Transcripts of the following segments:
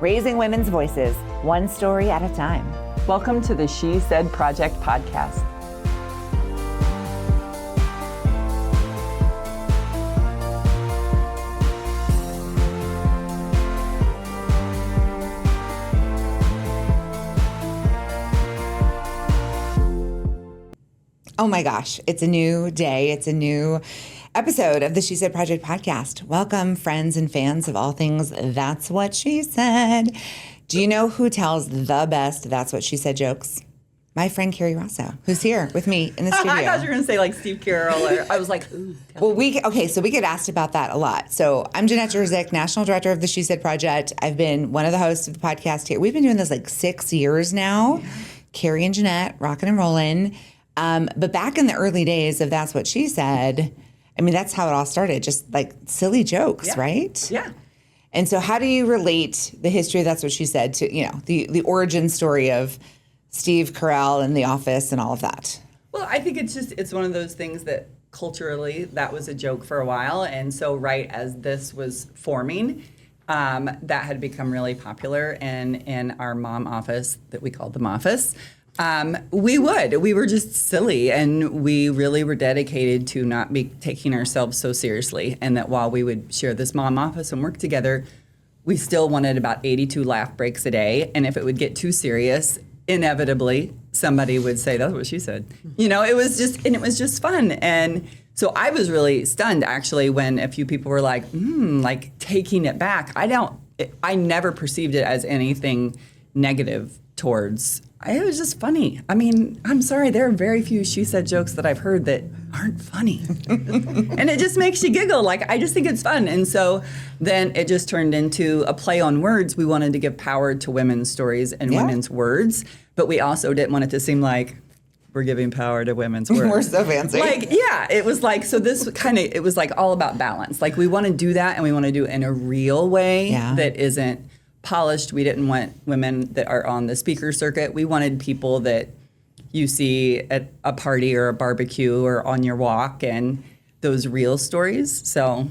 raising women's voices, one story at a time. Welcome to the She Said Project podcast. Oh my gosh, it's a new day. It's a new episode of the She Said Project podcast. Welcome, friends and fans of all things That's What She Said. Do you know who tells the best That's What She Said jokes? My friend Carrie Rosso, who's here with me in the studio. I thought you were going to say like Steve Carroll. Or, I was like, ooh. Well, we get asked about that a lot. So I'm Jeanette Jerzyk, National Director of the She Said Project. I've been one of the hosts of the podcast here. We've been doing this like 6 years now. Yeah. Carrie and Jeanette, rocking and rolling. But back in the early days of That's What She Said, I mean, that's how it all started, just like silly jokes, yeah. right? Yeah. And so how do you relate the history of That's What She Said to, you know, the origin story of Steve Carell and The Office and all of that? Well, I think it's one of those things that culturally that was a joke for a while. And so right as this was forming, that had become really popular. And in our mom office that we called the Moffice, we were just silly, and we really were dedicated to not be taking ourselves so seriously. And that while we would share this mom office and work together, we still wanted about 82 laugh breaks a day. And if it would get too serious, inevitably somebody would say, "That's what she said." You know, it was just fun. And so I was really stunned actually when a few people were like, like taking it back. I never perceived it as anything negative towards. It was just funny. I mean, I'm sorry, there are very few She Said jokes that I've heard that aren't funny. And it just makes you giggle. Like, I just think it's fun. And so then it just turned into a play on words. We wanted to give power to women's stories and women's words, but we also didn't want it to seem like we're giving power to women's words. We're so fancy. Like, yeah, it was like, so this it was like all about balance. Like, we want to do that, and we want to do it in a real way that isn't polished. We didn't want women that are on the speaker circuit. We wanted people that you see at a party or a barbecue or on your walk, and those real stories. So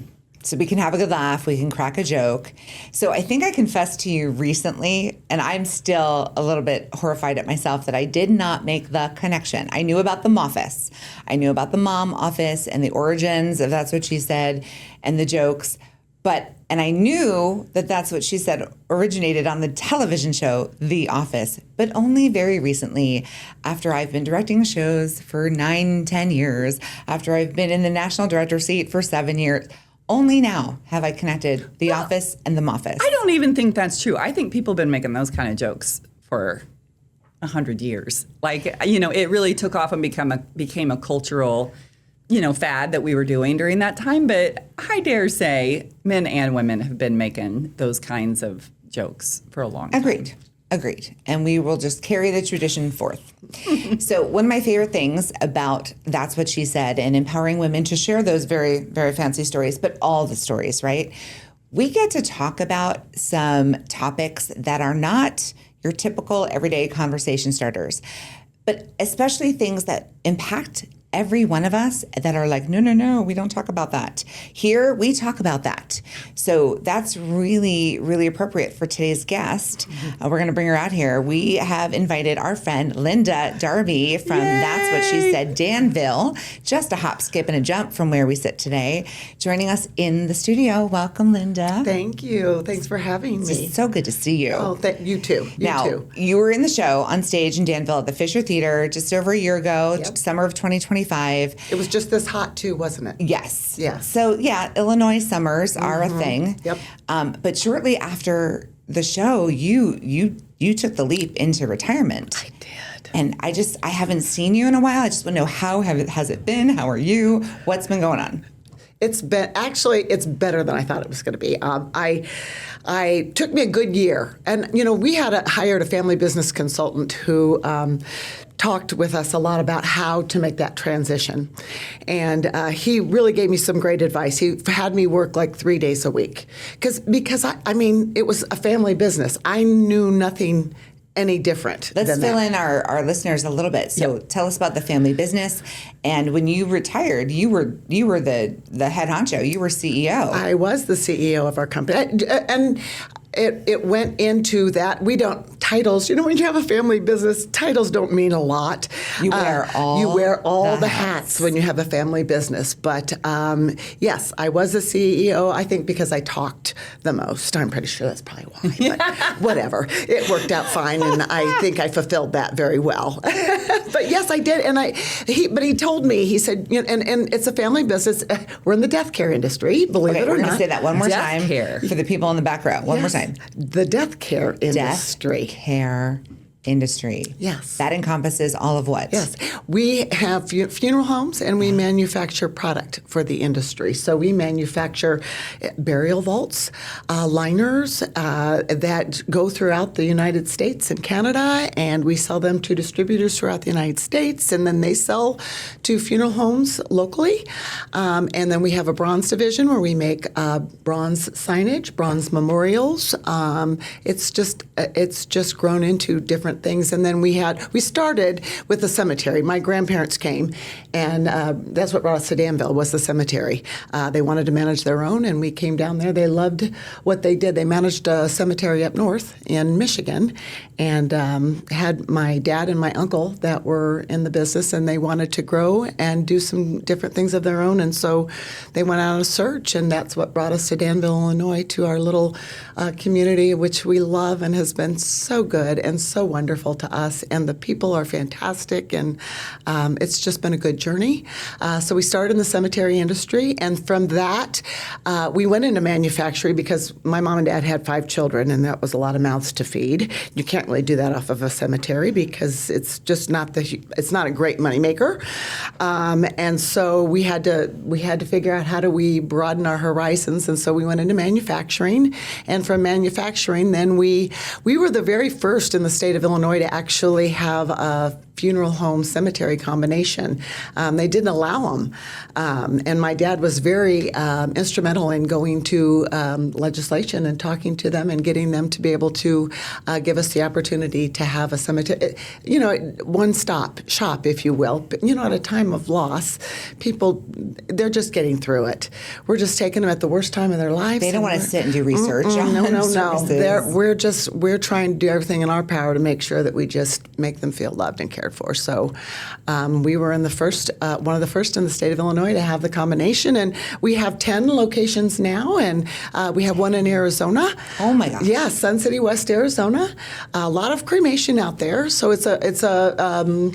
we can have a good laugh. We can crack a joke. So I think I confessed to you recently, and I'm still a little bit horrified at myself that I did not make the connection. I knew about the Moffice. I knew about the mom office and the origins of That's What She Said and the jokes. And I knew that That's What She Said originated on the television show, The Office, but only very recently, after I've been directing shows for 9-10 years, after I've been in the national director seat for 7 years, only now have I connected The Office and the Moffice. I don't even think that's true. I think people have been making those kind of jokes for 100 years. Like, you know, it really took off and became a cultural fad that we were doing during that time. But I dare say men and women have been making those kinds of jokes for a long time. Agreed. And we will just carry the tradition forth. So one of my favorite things about That's What She Said and empowering women to share those very, very fancy stories, but all the stories, right? We get to talk about some topics that are not your typical everyday conversation starters, but especially things that impact every one of us that are like, no, we don't talk about that. Here, we talk about that. So that's really, really appropriate for today's guest. We're going to bring her out here. We have invited our friend Linda Darby from That's What She Said Danville, just a hop, skip, and a jump from where we sit today, joining us in the studio. Welcome, Linda. Thank you. Thanks for having me. It's so good to see you. Oh, you too. You were in the show on stage in Danville at the Fisher Theater just over a year ago, summer of 2025. It was just this hot too, wasn't it? Yes. Yeah. So Illinois summers are a thing. Yep. But shortly after the show, you took the leap into retirement. I did. And I haven't seen you in a while. I just want to know has it been? How are you? What's been going on? It's better than I thought it was going to be. I took me a good year, and we had hired a family business consultant who talked with us a lot about how to make that transition, and he really gave me some great advice. He had me work like 3 days a week because it was a family business. I knew nothing any different. Let's fill in our listeners a little bit. So tell us about the family business. And when you retired, you were the head honcho. You were CEO. I was the CEO of our company. And it went into that. We don't, titles, when you have a family business, titles don't mean a lot. You wear all the hats when you have a family business. But yes, I was a CEO, I think because I talked the most. I'm pretty sure that's probably why, but whatever. It worked out fine, and I think I fulfilled that very well. But yes, I did. And he told me, he said, and it's a family business. We're in the death care industry, believe it or we're not. going to say that one more Death time care. for the people in the back row. One more time. The death care industry. Care industry. Yes. That encompasses all of what? Yes. We have funeral homes, and we manufacture product for the industry. So we manufacture burial vaults, liners that go throughout the United States and Canada, and we sell them to distributors throughout the United States, and then they sell to funeral homes locally. And then we have a bronze division where we make bronze signage, bronze memorials. It's just grown into different things. And then we started with the cemetery. My grandparents came, and that's what brought us to Danville, was the cemetery. They wanted to manage their own, and we came down there. They loved what they did. They managed a cemetery up north in Michigan, and had my dad and my uncle that were in the business, and they wanted to grow and do some different things of their own. And so they went out on a search, and that's what brought us to Danville, Illinois, to our little community, which we love and has been so good and so wonderful to us. And the people are fantastic, and it's just been a good journey. So we started in the cemetery industry, and from that, we went into manufacturing because my mom and dad had 5 children, and that was a lot of mouths to feed. You can't really do that off of a cemetery because it's just not a great moneymaker. And so we had to figure out how do we broaden our horizons, and so we went into manufacturing. And from manufacturing, then we were the very first in the state of Illinois to actually have a funeral home cemetery combination. They didn't allow them. And my dad was very instrumental in going to legislation and talking to them and getting them to be able to give us the opportunity to have a cemetery, one-stop shop, if you will. But, at a time of loss, people, they're just getting through it. We're just taking them at the worst time of their lives. They don't want to sit and do research on No. services. We're trying to do everything in our power to make sure that we just make them feel loved and cared for. So we were one of the first in the state of Illinois to have the combination, and we have 10 locations now, and we have one in Arizona. Oh my gosh! Yeah, Sun City, West Arizona. A lot of cremation out there, so and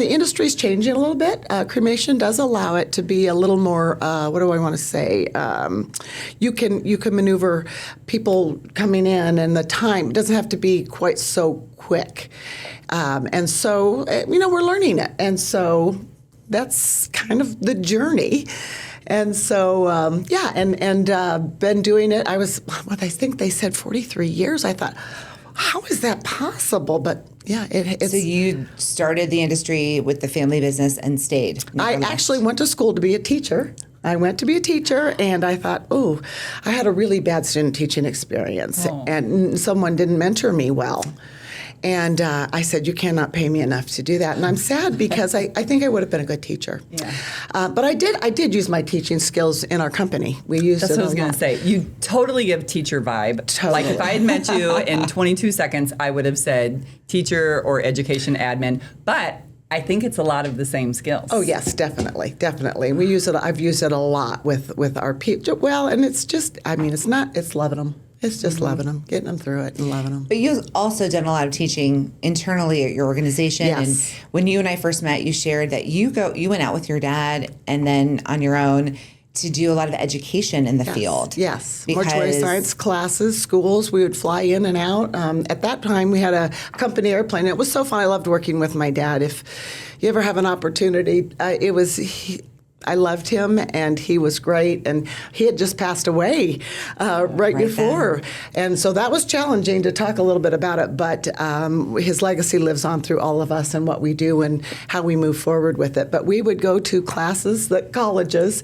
the industry's changing a little bit. Cremation does allow it to be a little more. What do I want to say? You can maneuver people coming in, and the time it doesn't have to be quite so quick. And so, we're learning it. And so that's kind of the journey. And so, been doing it. I think they said 43 years. I thought, how is that possible? But yeah, it's. So you started the industry with the family business and stayed? I actually went to school to be a teacher. I went to be a teacher, and I thought, I had a really bad student teaching experience, and someone didn't mentor me well. And I said, you cannot pay me enough to do that. And I'm sad because I think I would have been a good teacher. Yeah. But I did use my teaching skills in our company. We used That's it what I was a going lot. to say. You totally give teacher vibe. Totally. Like if I had met you in 22 seconds, I would have said teacher or education admin. But I think it's a lot of the same skills. Oh yes, definitely. We use it. I've used it a lot with our people. Well, and it's just. It's loving them. It's just loving them, getting them through it and loving them. But you've also done a lot of teaching internally at your organization. Yes. And when you and I first met, you shared that you went out with your dad and then on your own to do a lot of education in the field. Yes, Because mortuary science classes, schools. We would fly in and out. At that time, we had a company airplane. It was so fun. I loved working with my dad. If you ever have an opportunity, I loved him, and he was great, and he had just passed away right before. And so that was challenging to talk a little bit about it, but his legacy lives on through all of us and what we do and how we move forward with it. But we would go to classes at colleges,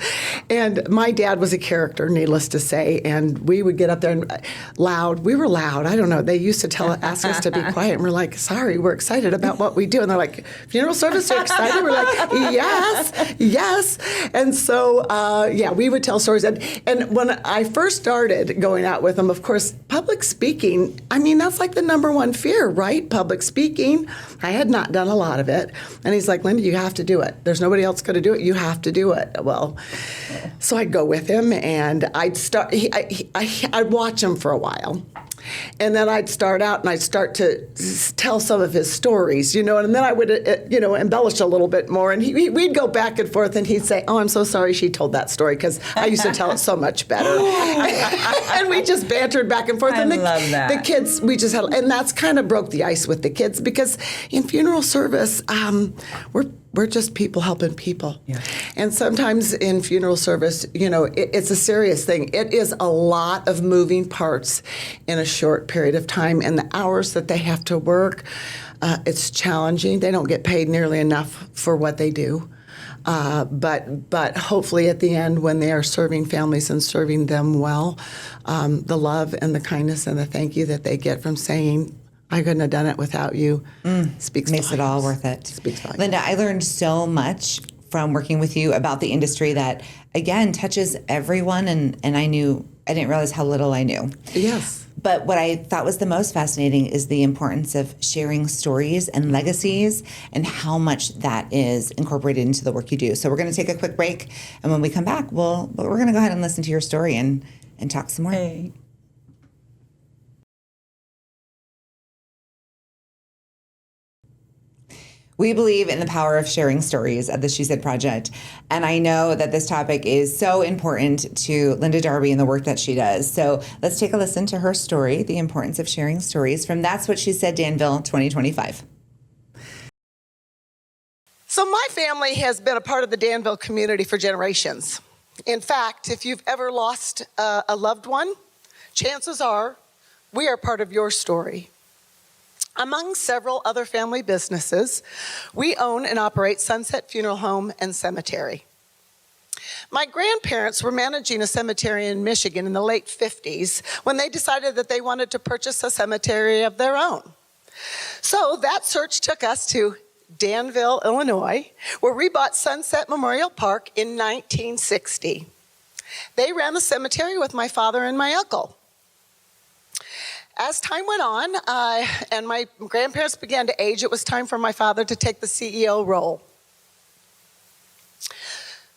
and my dad was a character, needless to say, and we would get up there and loud. We were loud. I don't know. They used to ask us to be quiet, and we're like, sorry, we're excited about what we do. And they're like, funeral service, you're excited? We're like, yes. And so, we would tell stories. And when I first started going out with him, of course, public speaking, I mean, that's like the number one fear, right? Public speaking. I had not done a lot of it. And he's like, Linda, you have to do it. There's nobody else going to do it. You have to do it. Well, so I'd go with him and I'd I'd watch him for a while. And then I'd start out and I'd start to tell some of his stories, and then I would, embellish a little bit more. And we'd go back and forth and he'd say, oh, I'm so sorry she told that story because I used to tell it so much better. And we just bantered back and forth. I love that. The kids, we just had, and that's kind of broke the ice with the kids because in funeral service, we're just people helping people. Yeah. And sometimes in funeral service, it's a serious thing. It is a lot of moving parts in a short period of time. And the hours that they have to work, it's challenging. They don't get paid nearly enough for what they do. But hopefully at the end, when they are serving families and serving them well, the love and the kindness and the thank you that they get from saying, I couldn't have done it without you. Speaks Makes volumes. it all worth it. Speaks volumes. Linda, I learned so much from working with you about the industry that, again, touches everyone. And I didn't realize how little I knew. Yes. But what I thought was the most fascinating is the importance of sharing stories and legacies and how much that is incorporated into the work you do. So we're going to take a quick break. And when we come back, we're going to go ahead and listen to your story and talk some more. Hey. We believe in the power of sharing stories at the She Said Project. And I know that this topic is so important to Linda Darby and the work that she does. So let's take a listen to her story, The Importance of Sharing Stories, from That's What She Said Danville 2025. So my family has been a part of the Danville community for generations. In fact, if you've ever lost a loved one, chances are we are part of your story. Among several other family businesses, we own and operate Sunset Funeral Home and Cemetery. My grandparents were managing a cemetery in Michigan in the late 50s when they decided that they wanted to purchase a cemetery of their own. So that search took us to Danville, Illinois, where we bought Sunset Memorial Park in 1960. They ran the cemetery with my father and my uncle. As time went on, and my grandparents began to age, it was time for my father to take the CEO role.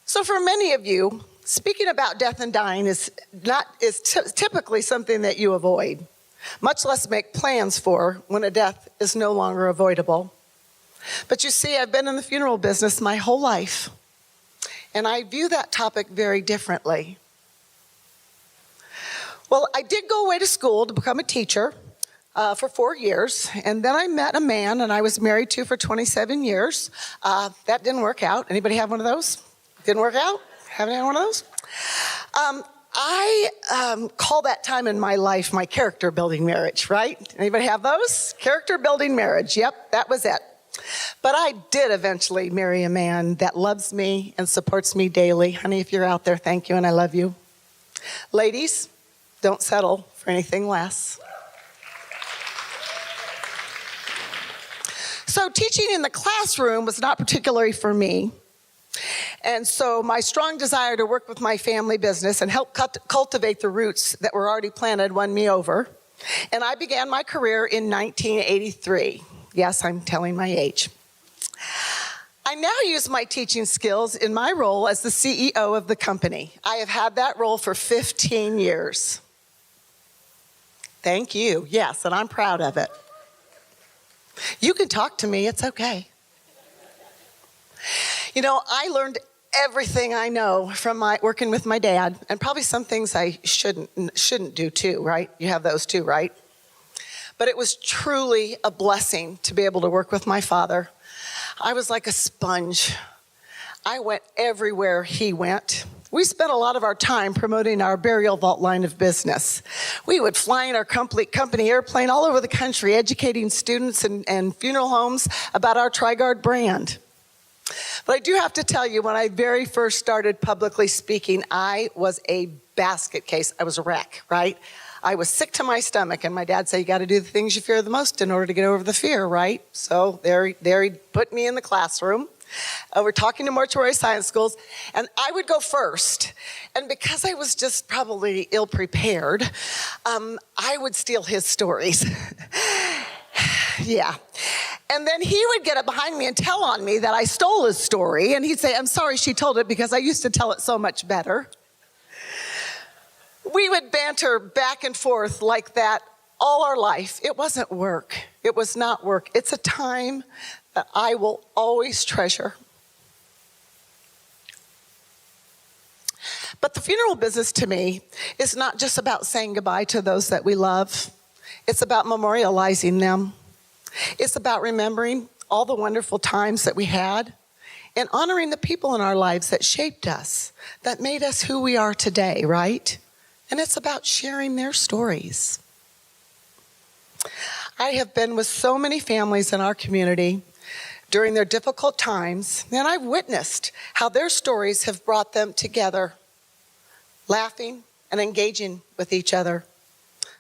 So for many of you, speaking about death and dying is typically something that you avoid, much less make plans for when a death is no longer avoidable. But you see, I've been in the funeral business my whole life, and I view that topic very differently. Well, I did go away to school to become a teacher for 4 years, and then I met a man, and I was married to for 27 years. That didn't work out. Anybody have one of those? Didn't work out? Haven't had one of those? I call that time in my life my character building marriage, right? Anybody have those? Character building marriage. Yep, that was it. But I did eventually marry a man that loves me and supports me daily. Honey, if you're out there, thank you, and I love you. Ladies, don't settle for anything less. So teaching in the classroom was not particularly for me. And so my strong desire to work with my family business and help cultivate the roots that were already planted won me over. And I began my career in 1983. Yes, I'm telling my age. I now use my teaching skills in my role as the CEO of the company. I have had that role for 15 years. Thank you. Yes, and I'm proud of it. You can talk to me. It's okay. I learned everything I know from working with my dad, and probably some things I shouldn't do too, right? You have those too, right? But it was truly a blessing to be able to work with my father. I was like a sponge. I went everywhere he went. We spent a lot of our time promoting our burial vault line of business. We would fly in our company airplane all over the country, educating students and funeral homes about our TriGuard brand. But I do have to tell you, when I very first started publicly speaking, I was a basket case. I was a wreck, right? I was sick to my stomach, and my dad said, you got to do the things you fear the most in order to get over the fear, right? So there he put me in the classroom. We're talking to mortuary science schools, and I would go first. And because I was just probably ill-prepared, I would steal his stories. Yeah. And then he would get up behind me and tell on me that I stole his story, and he'd say, I'm sorry she told it because I used to tell it so much better. We would banter back and forth like that all our life. It wasn't work. It was not work. It's a time that I will always treasure. But the funeral business to me is not just about saying goodbye to those that we love. It's about memorializing them. It's about remembering all the wonderful times that we had and honoring the people in our lives that shaped us, that made us who we are today, right? And it's about sharing their stories. I have been with so many families in our community during their difficult times, and I've witnessed how their stories have brought them together, laughing and engaging with each other.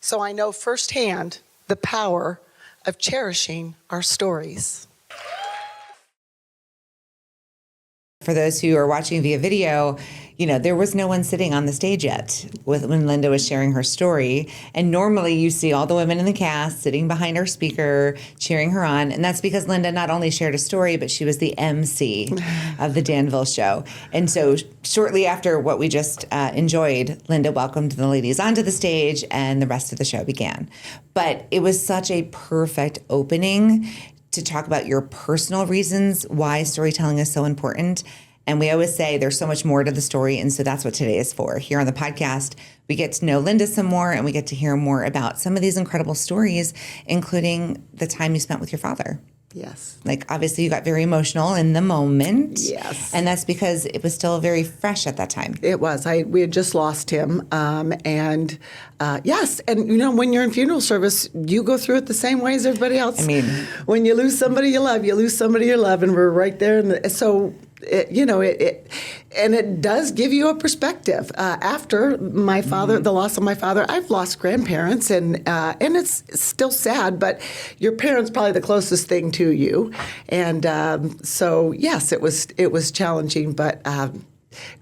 So I know firsthand the power of cherishing our stories. For those who are watching via video, there was no one sitting on the stage yet when Linda was sharing her story. And normally you see all the women in the cast sitting behind our speaker, cheering her on. And that's because Linda not only shared a story, but she was the MC of the Danville show. And so shortly after what we just enjoyed, Linda welcomed the ladies onto the stage and the rest of the show began. But it was such a perfect opening to talk about your personal reasons why storytelling is so important. And we always say there's so much more to the story, and so that's what today is for. Here on the podcast, we get to know Linda some more, and we get to hear more about some of these incredible stories, including the time you spent with your father. Yes. Like, obviously, you got very emotional in the moment. Yes. And that's because it was still very fresh at that time. It was. We had just lost him. Yes. And, when you're in funeral service, you go through it the same way as everybody else. I mean, when you lose somebody you love, you lose somebody you love. And we're right there. It does give you a perspective. After my father, the loss of my father, I've lost grandparents, and it's still sad, but your parents probably the closest thing to you, and so yes, it was challenging, but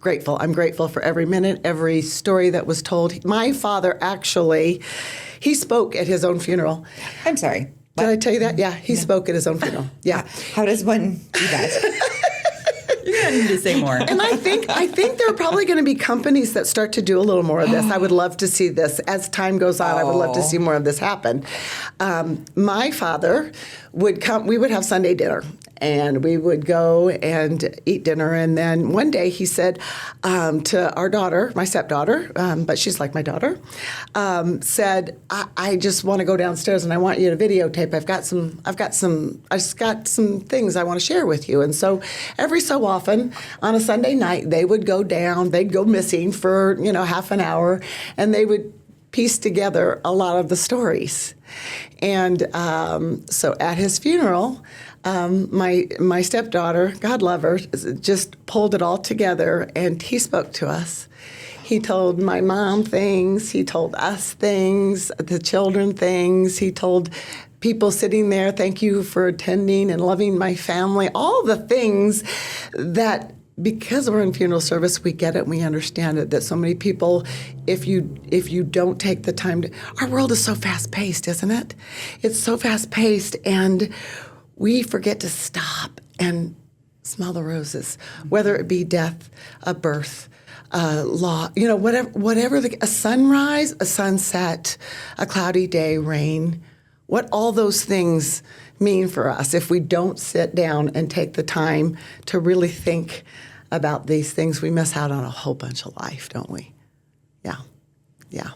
grateful. I'm grateful for every minute, every story that was told. My father actually, he spoke at his own funeral. I'm sorry. What? Did I tell you that? Yeah, he spoke at his own funeral. Yeah. How does one do that? You're going to need to say more. And I think there are probably going to be companies that start to do a little more of this. I would love to see this. As time goes on, I would love to see more of this happen. My father would come, we would have Sunday dinner, and we would go and eat dinner. And then one day he said to our daughter, my stepdaughter, but she's like my daughter, said, I just want to go downstairs and I want you to videotape. I just got some things I want to share with you. And so every so often on a Sunday night, they would go down, they'd go missing for, half an hour, and they would piece together a lot of the stories. And so at his funeral, my stepdaughter, God love her, just pulled it all together, and he spoke to us. He told my mom things. He told us things, the children things. He told people sitting there, thank you for attending and loving my family, all the things that, because we're in funeral service, we get it and we understand it, that so many people, if you don't take the time to, our world is so fast-paced, isn't it? It's so fast-paced, and we forget to stop and smell the roses, whether it be death, a birth, whatever, a sunrise, a sunset, a cloudy day, rain, what all those things mean for us if we don't sit down and take the time to really think about these things. We miss out on a whole bunch of life, don't we? Yeah.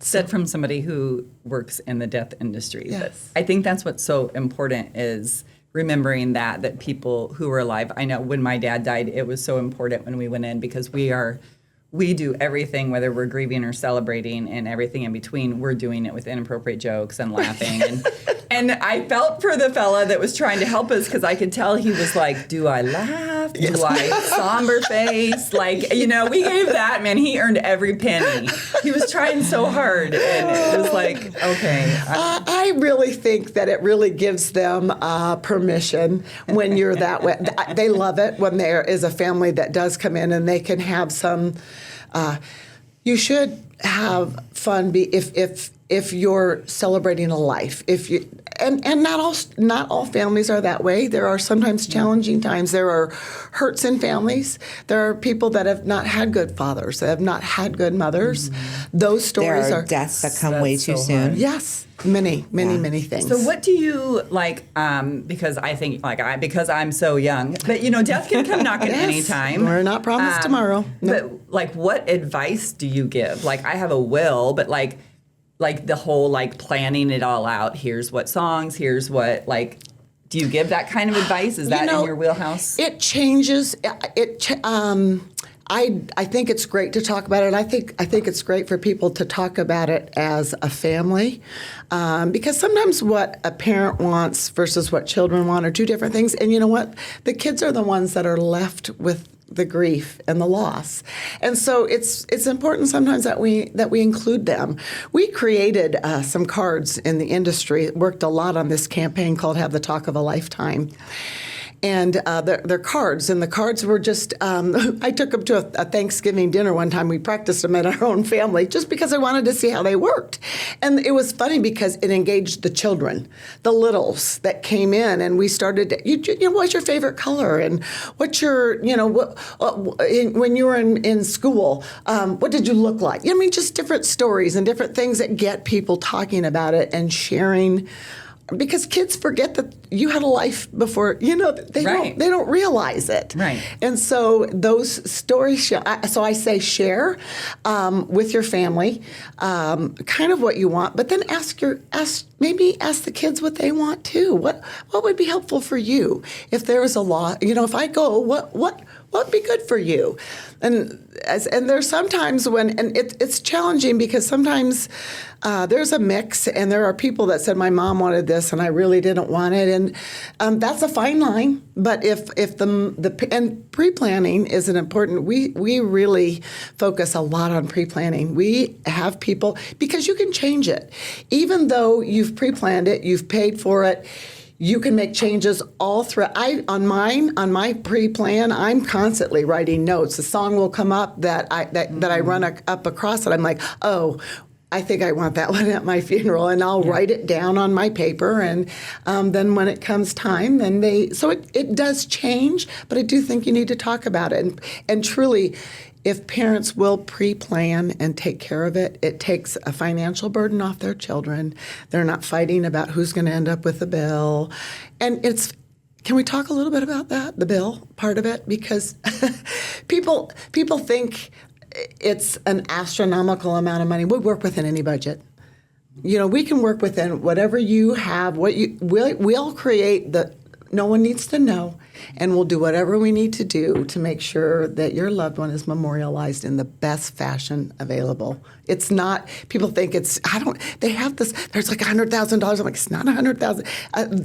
Said from somebody who works in the death industry. Yes. But I think that's what's so important is remembering that people who are alive. I know when my dad died, it was so important when we went in because we do everything, whether we're grieving or celebrating and everything in between, we're doing it with inappropriate jokes and laughing. And I felt for the fella that was trying to help us because I could tell he was like, do I laugh? Do I somber face? Like, you know, we gave that man, he earned every penny. He was trying so hard. And it was like, okay. I really think that it really gives them permission when you're that way. They love it when there is a family that does come in and they can have some. You should have fun. If you're celebrating a life, and not all families are that way. There are sometimes challenging times. There are hurts in families. There are people that have not had good fathers, that have not had good mothers. Those stories There are deaths that come way too soon. Yes, many things. So what do you like? Because I think because I'm so young, but you know, death can come knocking any time. We're not promised tomorrow. Nope. But like, what advice do you give? Like, I have a will, but like the whole like planning it all out. Here's what songs. Here's what like. Do you give that kind of advice? Is that in your wheelhouse? It changes. I think it's great to talk about it. I think it's great for people to talk about it as a family, because sometimes what a parent wants versus what children want are two different things. And you know what? The kids are the ones that are left with the grief and the loss, and so it's important sometimes that we include them. We created some cards in the industry. Worked a lot on this campaign called "Have the Talk of a Lifetime." And they're cards, and the cards were just, I took them to a Thanksgiving dinner one time. We practiced them in our own family just because I wanted to see how they worked. And it was funny because it engaged the children, the littles that came in, and we started, you know, what's your favorite color? And what's your, you know, when you were in school, what did you look like? I mean, just different stories and different things that get people talking about it and sharing. Because kids forget that you had a life before, you know, they don't realize it. Right. And so those stories, so I say share with your family, kind of what you want, but then ask the kids what they want too. What would be helpful for you if there was a law? You know, if I go, what would be good for you? And there's sometimes it's challenging because sometimes there's a mix, and there are people that said my mom wanted this and I really didn't want it, and that's a fine line. But if the pre-planning is an important, we really focus a lot on pre-planning. We have people, because you can change it, even though you've pre-planned it, you've paid for it. You can make changes all through. On my pre-plan, I'm constantly writing notes. A song will come up that I run up across it. I'm like, oh, I think I want that one at my funeral, and I'll write it down on my paper. And then when it comes time, then it does change. But I do think you need to talk about it, and truly. If parents will pre-plan and take care of it, it takes a financial burden off their children. They're not fighting about who's going to end up with the bill. And can we talk a little bit about that, the bill part of it? Because people think it's an astronomical amount of money. We work within any budget. You know, we can work within whatever you have. We'll create no one needs to know, and we'll do whatever we need to do to make sure that your loved one is memorialized in the best fashion available. It's not, people think they have this, there's like $100,000. I'm like, it's not $100,000.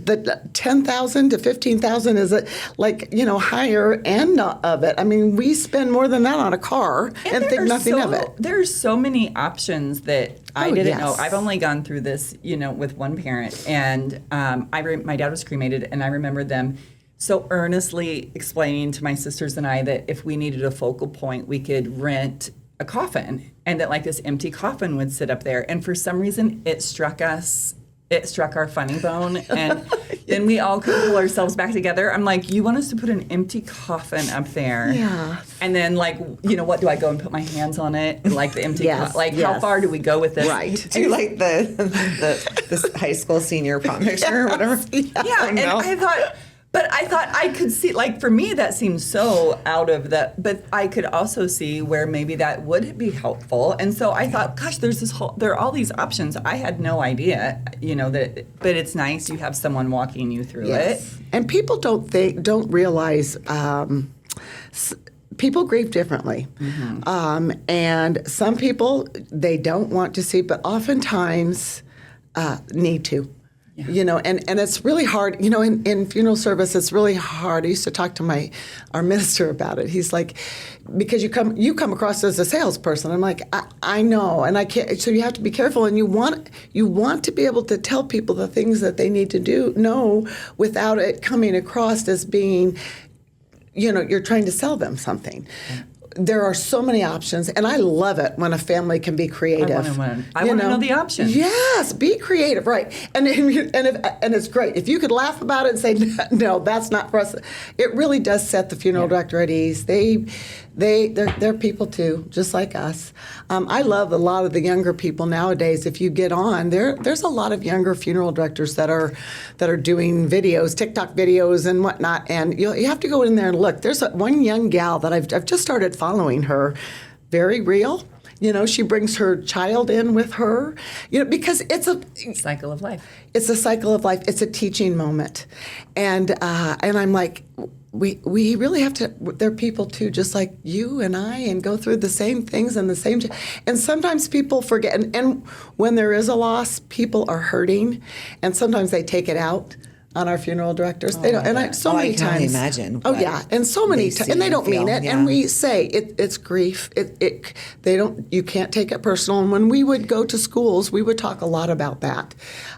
The $10,000 to $15,000 is like, you know, higher end of it. I mean, we spend more than that on a car and think nothing of it. There's so many options that I didn't know. I've only gone through this, you know, with one parent, and my dad was cremated, and I remember them so earnestly explaining to my sisters and I that if we needed a focal point, we could rent a coffin, and that like this empty coffin would sit up there. And for some reason, it struck our funny bone, and then we all could pull ourselves back together. I'm like, you want us to put an empty coffin up there? Yeah. And then, like, you know, what do I go and put my hands on it? Like the empty how far do we go with this? Right. Do you like the high school senior prom picture or whatever? Yeah. And I thought I could see, like, for me, that seems so out of but I could also see where maybe that would be helpful. And so I thought, gosh, there are all these options. I had no idea, you know, but it's nice you have someone walking you through it. And people don't realize, people grieve differently. Mm-hmm. And some people, they don't want to see, but oftentimes need to. You know, and it's really hard, you know, in funeral service, it's really hard. I used to talk to our minister about it. He's like, because you come across as a salesperson. I'm like, I know, and I can't, so you have to be careful, and you want to be able to tell people the things that they need to know without it coming across as being, you know, you're trying to sell them something. There are so many options, and I love it when a family can be creative. I want to know the options. Yes, be creative, right? And it's great if you could laugh about it and say, no, that's not for us. It really does set the funeral director at ease. They're people too, just like us. I love a lot of the younger people nowadays. If you get on, there's a lot of younger funeral directors that are doing videos, TikTok videos and whatnot. And you have to go in there and look. There's one young gal that I've just started following her, very real. You know, she brings her child in with her, you know, because it's a cycle of life. It's a cycle of life. It's a teaching moment. And I'm like, we really have to, they're people too, just like you and I, and go through the same things and and sometimes people forget. And when there is a loss, people are hurting, and sometimes they take it out on our funeral directors. They don't, and many I can only times. imagine. Oh yeah, and so many times, and they don't mean it. Yeah. And we say it's grief. They don't. You can't take it personal. And when we would go to schools, we would talk a lot about that.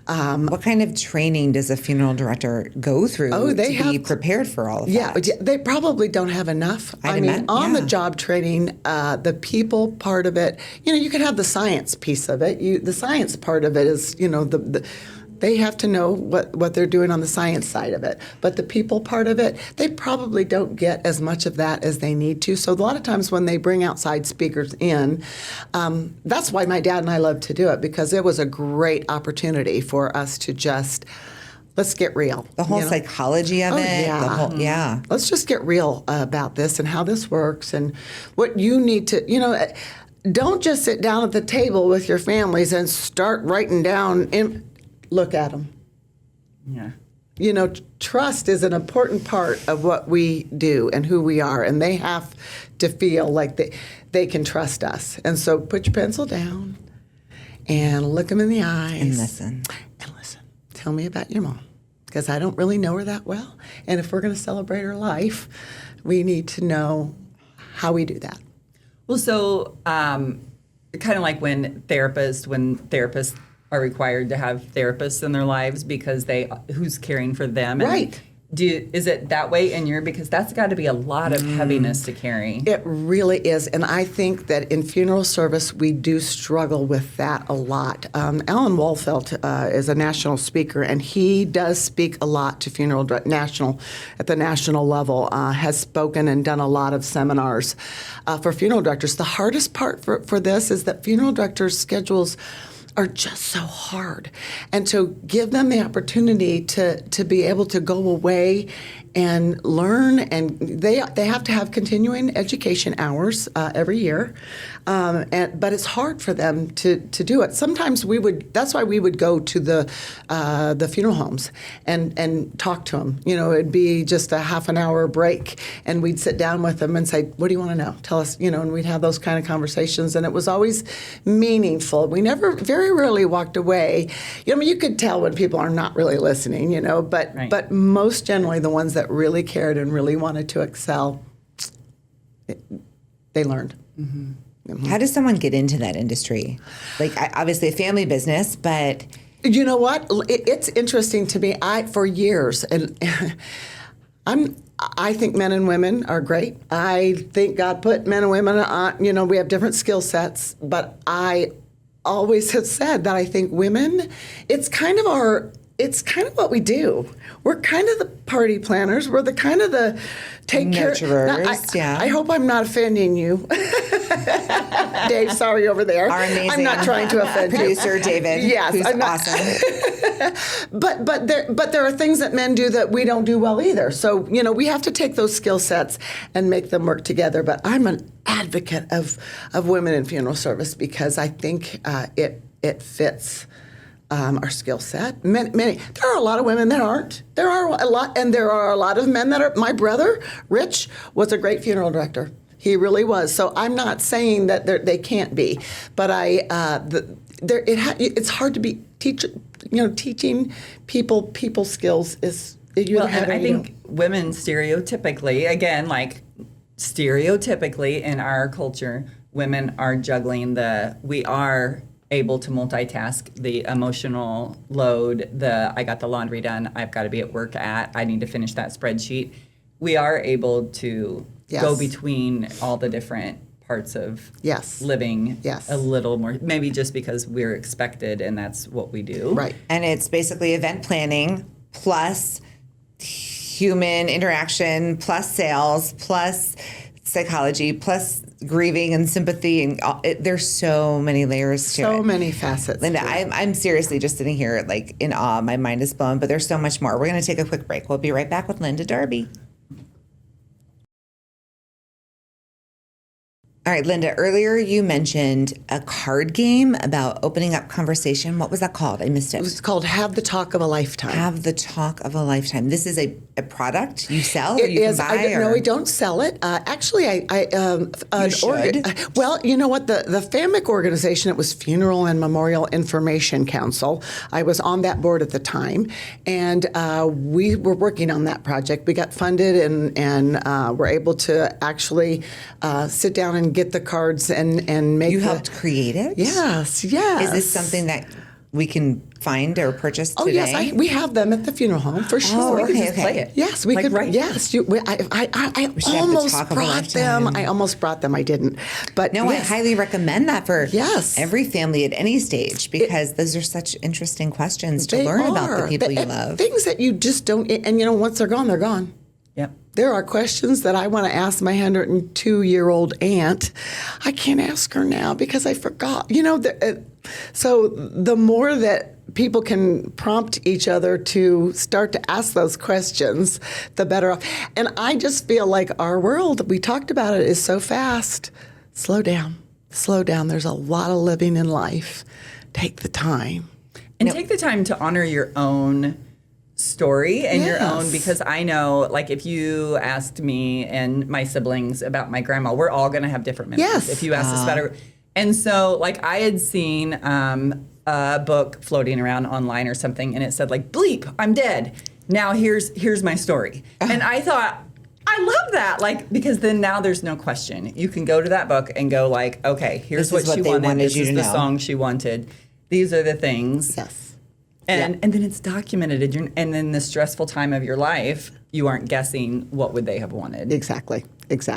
What kind of training does a funeral director go through to be prepared for all of that? Yeah, they probably don't have enough. I mean, on the job training, the people part of it. You know, you could have the science piece of it. The science part of it is, you know, they have to know what they're doing on the science side of it. But the people part of it, they probably don't get as much of that as they need to. So a lot of times when they bring outside speakers in, that's why my dad and I love to do it, because it was a great opportunity for us to just, let's get real. The whole psychology of it. Yeah. Let's just get real about this and how this works and what you need to, you know, don't just sit down at the table with your families and start writing down look at them. Yeah. You know, trust is an important part of what we do and who we are, and they have to feel like they can trust us. And so put your pencil down and look them in the eyes. And listen. Tell me about your mom, because I don't really know her that well. And if we're going to celebrate her life, we need to know how we do that. Well, so kind of like when therapists are required to have therapists in their lives because who's caring for them. Right. Is it that way in because that's got to be a lot of heaviness to carry. It really is. And I think that in funeral service, we do struggle with that a lot. Alan Wolfelt is a national speaker, and he does speak a lot to at the national level, has spoken and done a lot of seminars for funeral directors. The hardest part for this is that funeral directors' schedules are just so hard. And to give them the opportunity to be able to go away and learn, and they have to have continuing education hours every year, but it's hard for them to do it. Sometimes that's why we would go to the funeral homes and talk to them. You know, it'd be just a half an hour break, and we'd sit down with them and say, what do you want to know? Tell us, you know, and we'd have those kind of conversations, and it was always meaningful. We very rarely walked away. You know, I mean, you could tell when people are not really listening, you know, but most generally the ones that really cared and really wanted to excel, they learned. Mm-hmm. Mm-hmm. How does someone get into that industry? Like, obviously a family business, but... You know what? It's interesting to me. For years, and I think men and women are great. I think God put men and women on, you know, we have different skill sets, but I always have said that I think women, it's kind of what we do. We're kind of the party planners. We're the kind of the take nurturers, care. I hope I'm not offending you. Dave, sorry over there. Our amazing I'm not trying to offend producer, David. Yes, who's I'm not, awesome. but there are things that men do that we don't do well either. So, you know, we have to take those skill sets and make them work together. But I'm an advocate of women in funeral service because I think it fits our skill set. Many. There are a lot of women that aren't. There are a lot, and there are a lot of men that are. My brother, Rich, was a great funeral director. He really was. So I'm not saying that they can't be, but it's hard to be teaching people skills is. Well, and I think women stereotypically in our culture, women are juggling we are able to multitask the emotional load, I got the laundry done, I've got to be at work I need to finish that spreadsheet. We are able to go between all the different parts of living a little more, maybe just because we're expected and that's what we do. Right. And it's basically event planning plus human interaction plus sales plus psychology plus grieving and sympathy and there's so many layers to it. So many facets. Linda, I'm seriously just sitting here like in awe. My mind is blown, but there's so much more. We're going to take a quick break. We'll be right back with Linda Darby. All right, Linda, earlier you mentioned a card game about opening up conversation. What was that called? I missed it. It was called Have the Talk of a Lifetime. Have the Talk of a Lifetime. This is a product you sell or It you is. can buy? No, we don't sell it. Actually, You should. Well, you know what? The FAMIC organization, it was Funeral and Memorial Information Council. I was on that board at the time, and we were working on that project. We got funded and were able to actually sit down and get the cards and make. You helped create it? Yes. Is this something that we can find or purchase today? Oh yes, we have them at the funeral home for sure. Oh, We could okay, just play it. Yes, we Like could. right Yes, I should have the almost Talk of a brought them. Lifetime. I almost brought them. I didn't. But No, yes. I highly recommend that for Yes. every family at any stage because those are such interesting questions to They learn about the are. people you And love. Things that you just don't. And once they're gone, they're gone. Yep. There are questions that I want to ask my 102-year-old aunt. I can't ask her now because I forgot. So the more that people can prompt each other to start to ask those questions, the better off. And I just feel like our world, we talked about it, is so fast. Slow down. Slow down. There's a lot of living in life. Take the time. And take the time to honor your own story and your own, Yes. because I know, like, if you asked me and my siblings about my grandma, we're all going to have different memories. Yes. If you asked us about her. And so, like, I had seen a book floating around online or something, and it said, like, bleep, I'm dead. Now here's my story. And I thought, I love that, like, because then now there's no question. You can go to that book and go, like, okay, here's This is what she what they wanted. wanted This you is to the know. song she wanted. These are the things. Yes. And then it's documented. And in the stressful time of your life, you aren't guessing what would they have wanted. Exactly.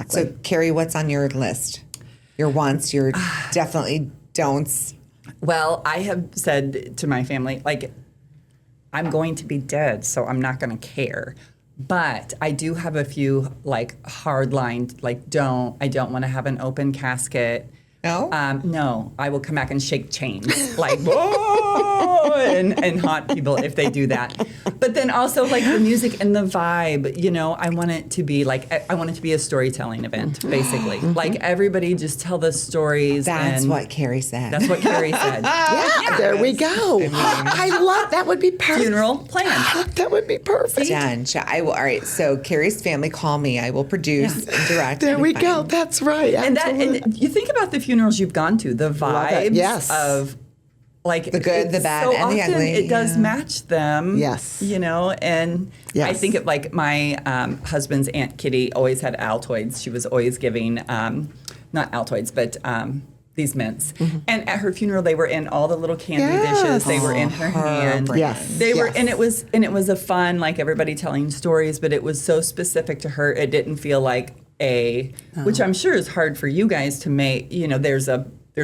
So, Carrie, what's on your list? Your wants, your definitely don'ts. Well, I have said to my family, like, I'm going to be dead, so I'm not going to care. But I do have a few, like, hard lined, like, I don't want to have an open casket. No? No, I will come back and shake chains, like, whoa, and haunt people if they do that. But then also, like, the music and the vibe, I want it to be, like, I want it to be a storytelling event, basically. Like, everybody just tell the stories. That's and what Carrie said. That's what Carrie said. Yeah, there we go. I love that. Would be perfect. Funeral planned. That would be perfect. Done. I will. All right. So Carrie's family, call me. I will produce and direct. There and we find. go. That's right. And Absolutely. you think about the funerals you've gone to, the Love it. vibes Yes. of, like, The good, the it's bad, so and the often ugly, it does yeah. match them. Yes. And I Yes. think of, like, my husband's Aunt Kitty always had Altoids. She was always giving, not Altoids, but these mints. And at her funeral, they were in all the little candy Yes. dishes. They were in her hand. brain. Yes. They were, Yes. and it was a fun, like, everybody telling stories, but it was so specific to her. It didn't feel like which I'm sure is hard for you guys to make. There's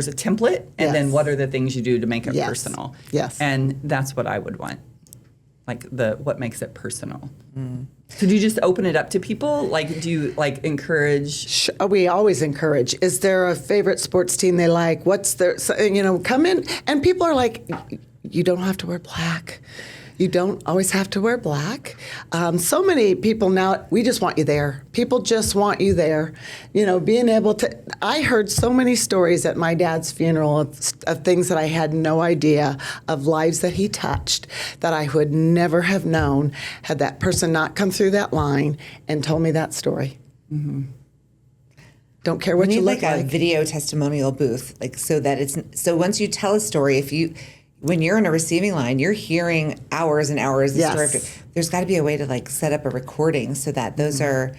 a template, and then Yes. what are the things you do to make it Yes. personal? Yes. And that's what I would want, like, what makes it personal. So do you just open it up to people? Like, do you, like, encourage? We always encourage. Is there a favorite sports team they like? What's their, come in. And people are like, you don't have to wear black. You don't always have to wear black. So many people now, we just want you there. People just want you there. Being able to, I heard so many stories at my dad's funeral of things that I had no idea, of lives that he touched that I would never have known had that person not come through that line and told me that story. Don't care what We you need look like a like. video testimonial booth, like so that it's so once you tell a story, when you're in a receiving line, you're hearing hours and hours of Yes. story. There's got to be a way to like set up a recording so that those are,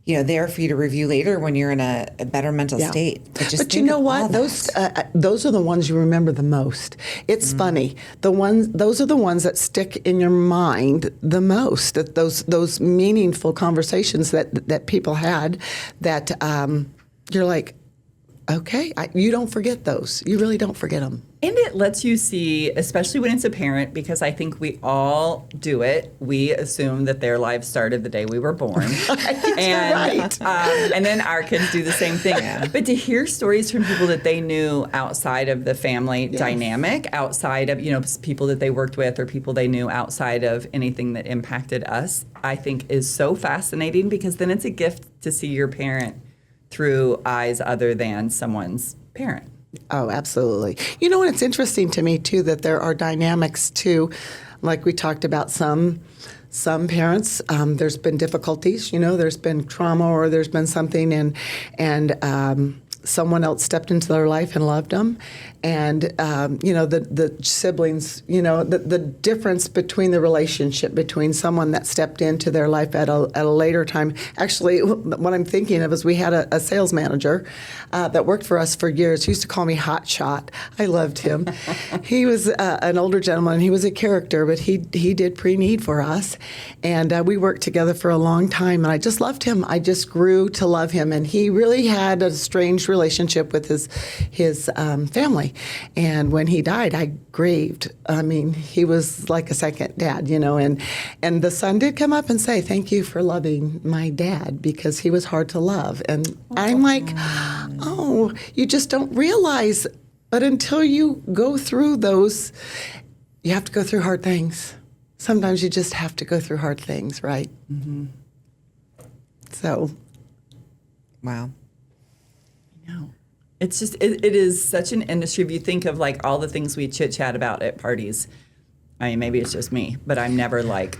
there for you to review later when you're in a better mental Yeah. state. But But you know what? Those are the ones you remember the most. It's funny. Those are the ones that stick in your mind the most. That those meaningful conversations that people had. That you're like, okay, you don't forget those. You really don't forget them. And it lets you see, especially when it's a parent, because I think we all do it. We assume that their lives started the day we were born. Right. And then our kids do the same thing. But to hear stories from people that they knew outside of the family dynamic, outside of, people that they worked with or people they knew outside of anything that impacted us, I think is so fascinating, because then it's a gift to see your parent through eyes other than someone's parent. Oh, absolutely. And it's interesting to me, too, that there are dynamics, too, like we talked about some parents, there's been difficulties, there's been trauma or there's been something and someone else stepped into their life and loved them. And, the siblings, the difference between the relationship between someone that stepped into their life at a later time. Actually, what I'm thinking of is we had a sales manager that worked for us for years. He used to call me Hot Shot. I loved him. He was an older gentleman. He was a character, but he did pre-need for us. And we worked together for a long time, and I just loved him. I just grew to love him. And he really had a strange relationship with his family. And when he died, I grieved. I mean, he was like a second dad, and the son did come up and say, "Thank you for loving my dad," because he was hard to love. And I'm like, oh, you just don't realize. But until you go through those, you have to go through hard things. Sometimes you just have to go through hard things, right? Mm-hmm. So. Wow. No. It's just, it is such an industry. If you think of like all the things we chit chat about at parties, I mean, maybe it's just me, but I'm never like,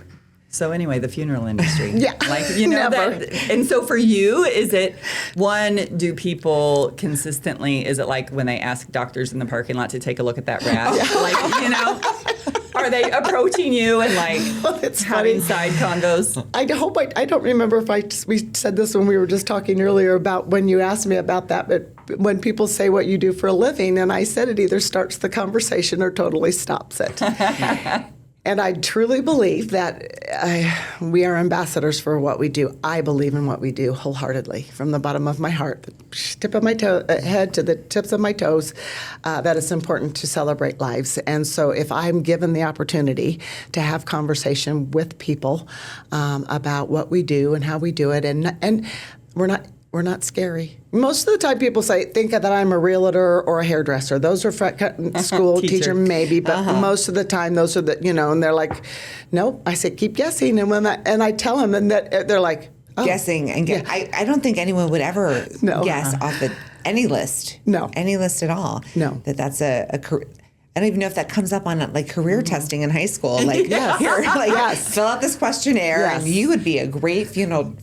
so anyway, the funeral industry. Yeah, like, never. And so for you, is it, one, do people consistently, is it like when they ask doctors in the parking lot to take a look at that rat? Like, are they approaching you and like having side convos? I don't remember if we said this when we were just talking earlier about when you asked me about that, but when people say what you do for a living, and I said it either starts the conversation or totally stops it. And I truly believe that we are ambassadors for what we do. I believe in what we do wholeheartedly, from the bottom of my heart, the tip of my head to the tips of my toes, that it's important to celebrate lives. And so if I'm given the opportunity to have conversation with people about what we do and how we do it, and we're not scary. Most of the time people think that I'm a realtor or a hairdresser. Those are school teacher maybe, but most of the time those are and they're like, nope. I say, keep guessing. And I tell them, and that they're like, oh. Guessing. And I don't think anyone would ever guess off any list. No. Any list at all. No. That's a career. I don't even know if that comes up on like career testing in high school. Like, fill out this questionnaire, and you would be a great funeral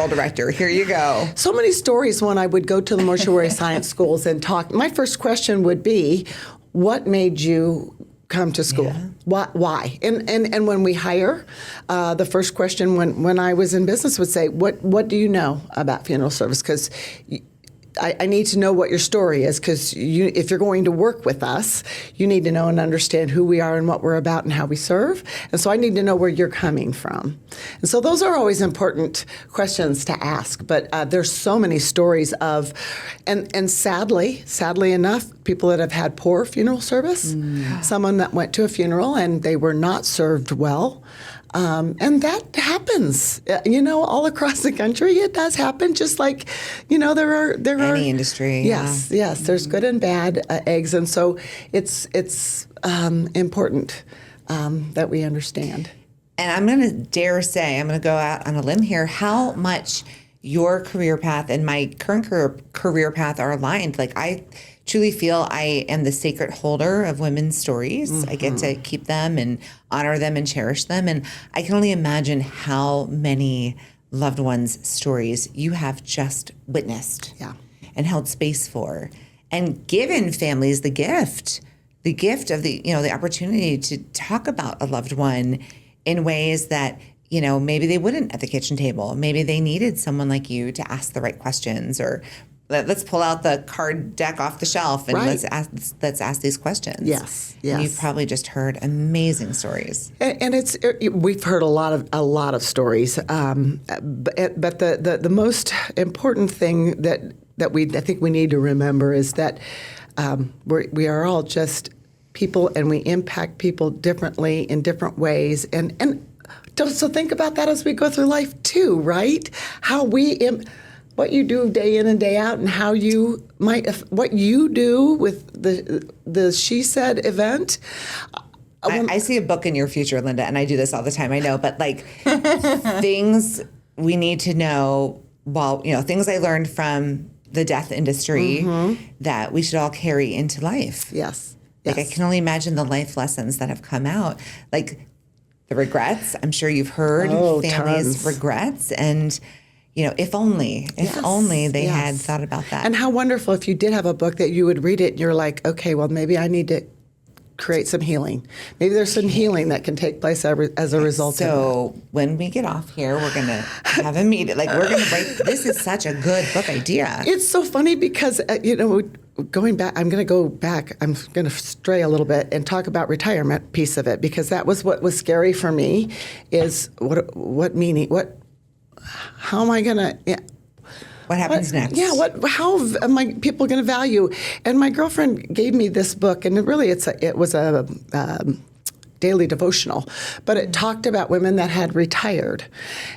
director. Here you go. So many stories when I would go to the mortuary science schools and talk. My first question would be, what made you come to school? Yeah. Why? And when we hire, the first question when I was in business would say, what do you know about funeral service? Because I need to know what your story is, because if you're going to work with us, you need to know and understand who we are and what we're about and how we serve. And so I need to know where you're coming from. And so those are always important questions to ask. But there's so many stories of, and sadly enough, people that have had poor funeral service, someone that went to a funeral and they were not served well. And that happens, all across the country. It does happen. Just like, there are any industry. Yes, there's good and bad eggs, and so it's important that we understand. And I'm going to I'm going to go out on a limb here, how much your career path and my current career path are aligned. Like, I truly feel I am the sacred holder of women's stories. Mm-hmm. I get to keep them and honor them and cherish them. And I can only imagine how many loved ones' stories you have just witnessed. Yeah. and held space for, and given families the gift of the opportunity to talk about a loved one in ways that, maybe they wouldn't at the kitchen table. Maybe they needed someone like you to ask the right questions, or let's pull out the card deck off the shelf and Right. let's ask these questions. Yes, And yes. you've probably just heard amazing stories. And we've heard a lot of stories, but the most important thing that I think we need to remember is that we are all just people, and we impact people differently in different ways, and so think about that as we go through life too, right? How what you do day in and day out, and how you what you do with the She Said event. I see a book in your future, Linda, and I do this all the time, I know, but like things we need to know, things I learned from the death industry that we should all carry into life. Yes. Like I can only imagine the life lessons that have come out, like the regrets. I'm sure you've heard families' tons. regrets, and if only they had yes. thought about that. And how wonderful if you did have a book that you would read it and you're like, okay, well, maybe I need to create some healing. Maybe there's some healing that can take place as a result of it. So when we get off here, we're going to have a meeting. Like we're going to write, this is such a good book idea. It's so funny because, going back, I'm going to stray a little bit and talk about retirement piece of it, because that was what was scary for me, is how am I going to, What happens next? Yeah, how am people going to value? And my girlfriend gave me this book, and really it was a daily devotional, but it talked about women that had retired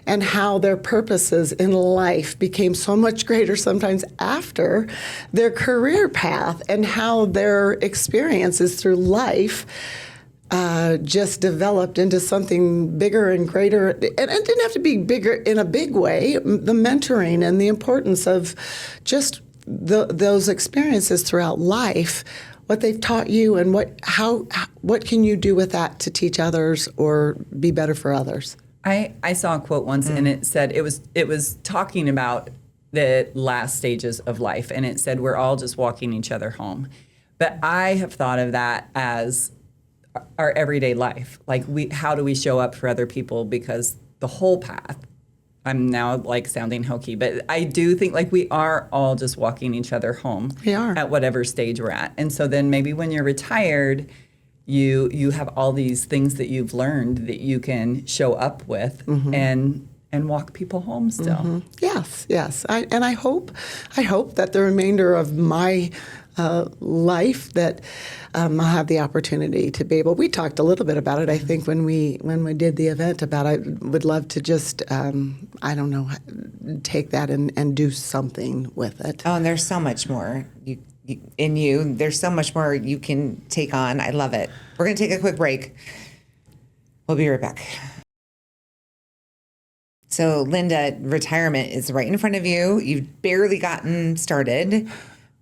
and how their purposes in life became so much greater sometimes after their career path, and how their experiences through life just developed into something bigger and greater. And it didn't have to be bigger in a big way. The mentoring and the importance of just those experiences throughout life, what they've taught you, and what can you do with that to teach others or be better for others? I saw a quote once, and it said it was talking about the last stages of life, and it said we're all just walking each other home. But I have thought of that as our everyday life. Like how do we show up for other people? Because the whole path, I'm now like sounding hokey, but I do think like we are all just walking each other home. We are. At whatever stage we're at. And so then maybe when you're retired, you have all these things that you've learned that you can show up with and walk people home still. Yes. I hope that the remainder of my life that I'll have the opportunity to be able. We talked a little bit about it, I think, when we did the event, about I would love to just take that and do something with it. Oh, and there's so much more there's so much more you can take on. I love it. We're going to take a quick break. We'll be right back. So, Linda, retirement is right in front of you. You've barely gotten started,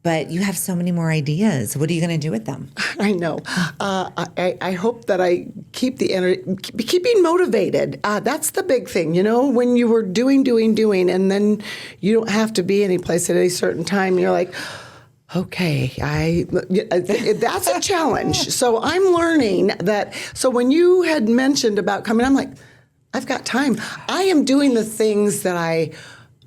but you have so many more ideas. What are you going to do with them? I know. I hope that I keep keeping motivated. That's the big thing. When you were doing, and then you don't have to be any place at any certain time, you're like, okay, that's a challenge. So I'm learning that. So when you had mentioned about coming, I'm like, I've got time. I am doing the things that I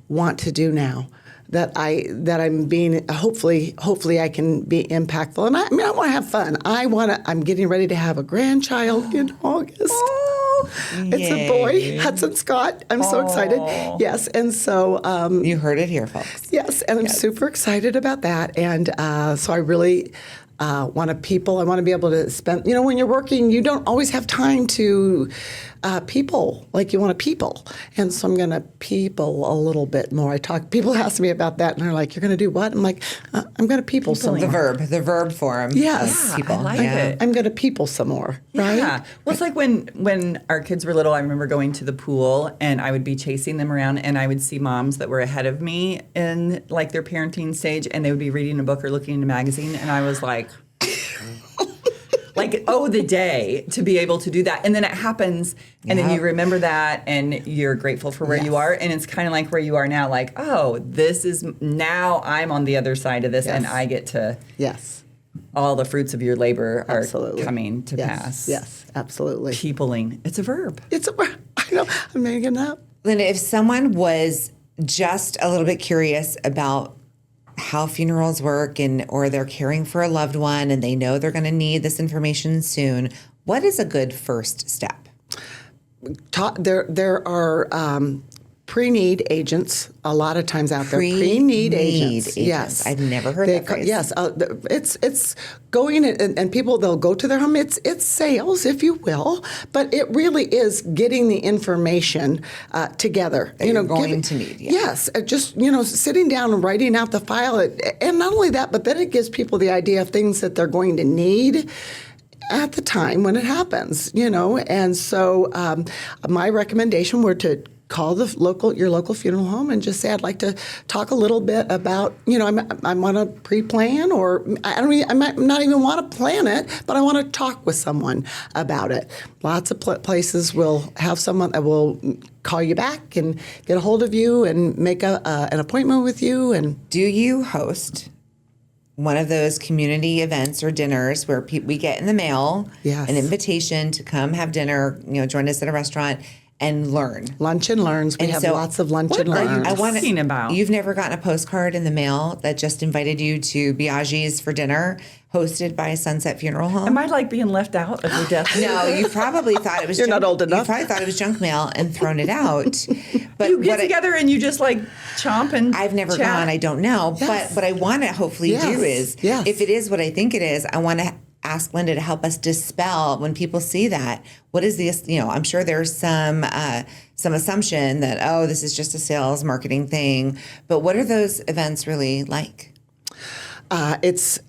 want to do now. That I'm being, hopefully I can be impactful. And I want to have fun. I'm getting ready to have a grandchild in August. It's a boy, Hudson Scott. I'm so excited. Yes, and so You heard it here, folks. yes, and I'm super excited about that. And so I really want to be able to spend. When you're working, you don't always have time to people like you want to people, and so I'm going to people a little bit more. People ask me about that, and they're like, "You're going to do what?" I'm like, "I'm going to people some more." The verb form. Yes. Of people. I like it. I'm going to people some more, right? Yeah. Well, it's like when our kids were little, I remember going to the pool and I would be chasing them around and I would see moms that were ahead of me in like their parenting stage, and they would be reading a book or looking in a magazine, and I was like, like, oh, the day to be able to do that. And then it happens, and then you remember that, and you're grateful for where you are. And it's kind of like where you are now, like, oh, this is, now I'm on the other side of this, and I get to, all the fruits of your labor are coming to pass. Yes, absolutely. Peopling. It's a verb. It's a verb. I know. I'm making it up. Linda, if someone was just a little bit curious about how funerals work or they're caring for a loved one and they know they're going to need this information soon, what is a good first step? There are pre-need agents a lot of times out there. Pre-need agents. Yes. I've never heard that phrase. Yes. It's going and people, they'll go to their home. It's sales, if you will, but it really is getting the information together. That you're going to need. Yeah. Yes. Just, sitting down and writing out the file. And not only that, but then it gives people the idea of things that they're going to need at the time when it happens, And so my recommendation were to call your local funeral home and just say, I'd like to talk a little bit about, I want to pre-plan, or I might not even want to plan it, but I want to talk with someone about it. Lots of places will have someone that will call you back and get a hold of you and make an appointment with you. And do you host one of those community events or dinners where we get in the mail an invitation to come have dinner, join us at a restaurant and learn? Lunch and learns. We have lots of lunch and learns. What are you talking about? You've never gotten a postcard in the mail that just invited you to Biaggi's for dinner, hosted by Sunset Funeral Home? Am I like being left out of your death? No, you probably thought it was You're not old enough. You probably thought it was junk mail and thrown it out. But you get together and you just like chomp and I've never chat. gone, I don't know. Yes. But what I want to hopefully do is, if it is what I think it is, I want to ask Linda to help us dispel when people see that. What is this? I'm sure there's some assumption that, oh, this is just a sales marketing thing. But what are those events really like? It's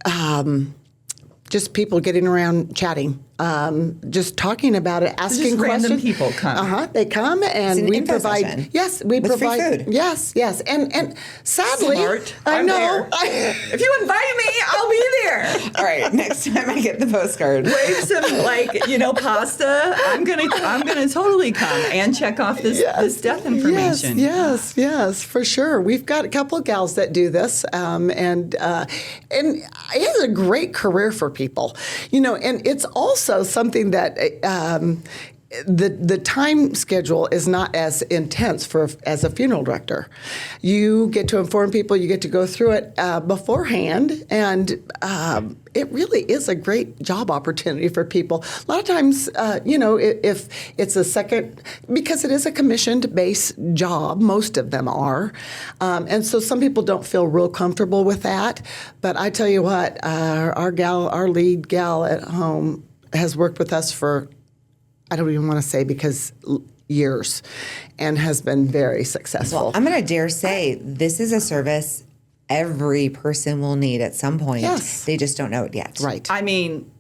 just people getting around chatting, just talking about it, asking just questions. Random people come. They come and It's an we info provide. session Yes, we with provide free food. Yes, and sadly, Smart. I I'm know. there. If you invite me, I'll be there. All right, next time I get the postcard. Wave some pasta. I'm gonna totally come and check off this death information. Yes, for sure. We've got a couple of gals that do this, and it's a great career for people, and it's also something that the time schedule is not as intense as a funeral director. You get to inform people, you get to go through it beforehand, and it really is a great job opportunity for people. A lot of times, if it's a second, because it is a commissioned-based job, most of them are, and so some people don't feel real comfortable with that. But I tell you what, our lead gal at home has worked with us for, I don't even want to say because years, and has been very successful. Well, I'm going to dare say this is a service every person will need at some point. Yes. They just don't know it yet. Right. I mean,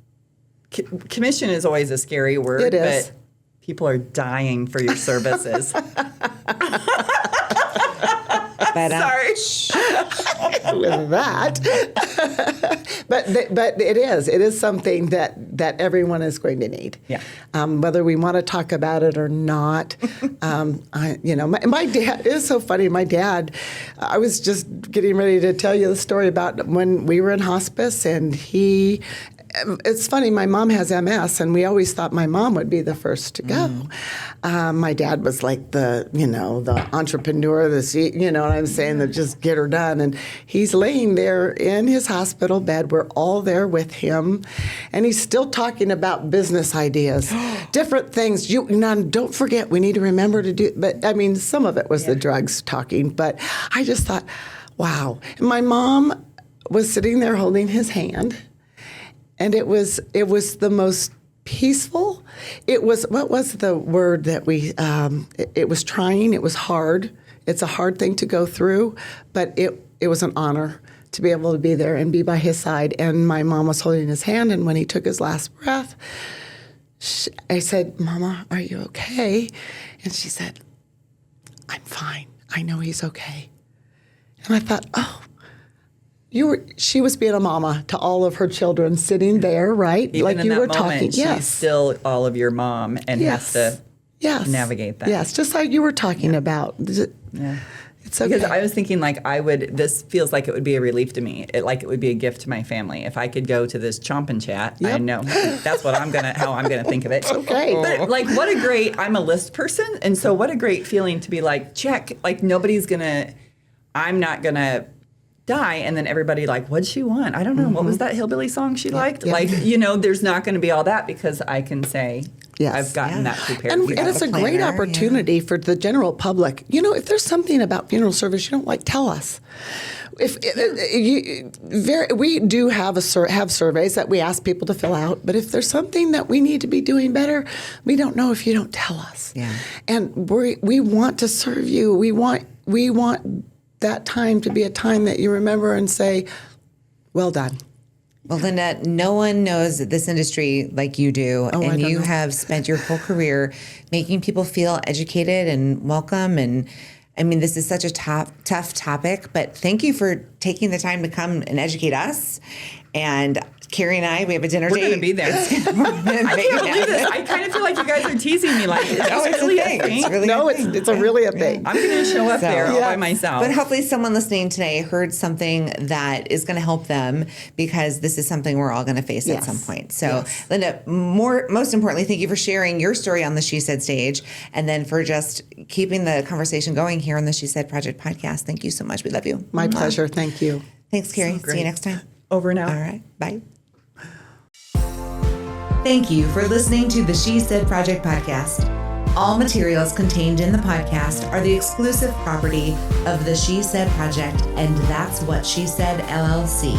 commission is always a scary word, It is. but people are dying for your services. But, Sorry. with that. but it is something that everyone is going to need. Yeah. Whether we want to talk about it or not. My dad, it is so funny. My dad, I was just getting ready to tell you the story about when we were in hospice, and it's funny, my mom has MS, and we always thought my mom would be the first to go. My dad was like the entrepreneur, what I'm saying, that just get her done. And he's laying there in his hospital bed. We're all there with him, and he's still talking about business ideas, different things. Don't forget, we need to remember to do, but I mean, some of it was the drugs talking, but I just thought, wow. And my mom was sitting there holding his hand. And it was the most peaceful. It was, what was the word that it was trying, it was hard. It's a hard thing to go through, but it was an honor to be able to be there and be by his side. And my mom was holding his hand, and when he took his last breath, I said, "Mama, are you okay?" And she said, "I'm fine. I know he's okay." And I thought, oh, she was being a mama to all of her children sitting there, right? Even like in you that were moment, talking. she's Yes. still all of your mom and Yes. has to Yes. navigate that. Yes, just like you were talking about. Yeah. It's okay. Because I was thinking, like, this feels like it would be a relief to me. It would be a gift to my family. If I could go to this chomp and chat, I Yep. know that's how I'm gonna think of it. Okay. But like, I'm a list person. And so what a great feeling to be like, check, like I'm not gonna die. And then everybody like, what'd she want? I don't know. What was that hillbilly song she liked? Yeah. Like, there's not going to be all that because I can say, Yes. I've gotten that prepared. And for it's a a great planner, opportunity for the general public. If there's something about funeral service you don't like, tell us. We do have surveys that we ask people to fill out, but if there's something that we need to be doing better, we don't know if you don't tell us. Yeah. And we want to serve you. We want that time to be a time that you remember and say, well done. Well, Linda, no one knows this industry like you do. Oh, I and don't you know. have spent your whole career making people feel educated and welcome. And I mean, this is such a tough topic, but thank you for taking the time to come and educate us. And Carrie and we have a dinner date. We're going to be there. I can't believe this. I kind of feel like you guys are teasing me. Like, is No, this it's really a thing. a thing? It's really No, a thing. it's really a thing. I'm going to show up there all by Yes. myself. But hopefully someone listening today heard something that is going to help them, because this is something we're all going to face at Yes. some point. So, Yes. Linda, most importantly, thank you for sharing your story on the She Said stage, and then for just keeping the conversation going here on the She Said Project podcast. Thank you so much. We love you. My pleasure. Thank you. Thanks, Carrie. See great. you next time. Over and out. All right. Bye. Thank you for listening to the She Said Project podcast. All materials contained in the podcast are the exclusive property of the She Said Project, and That's What She Said, LLC.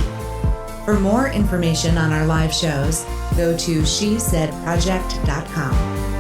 For more information on our live shows, go to shesaidproject.com.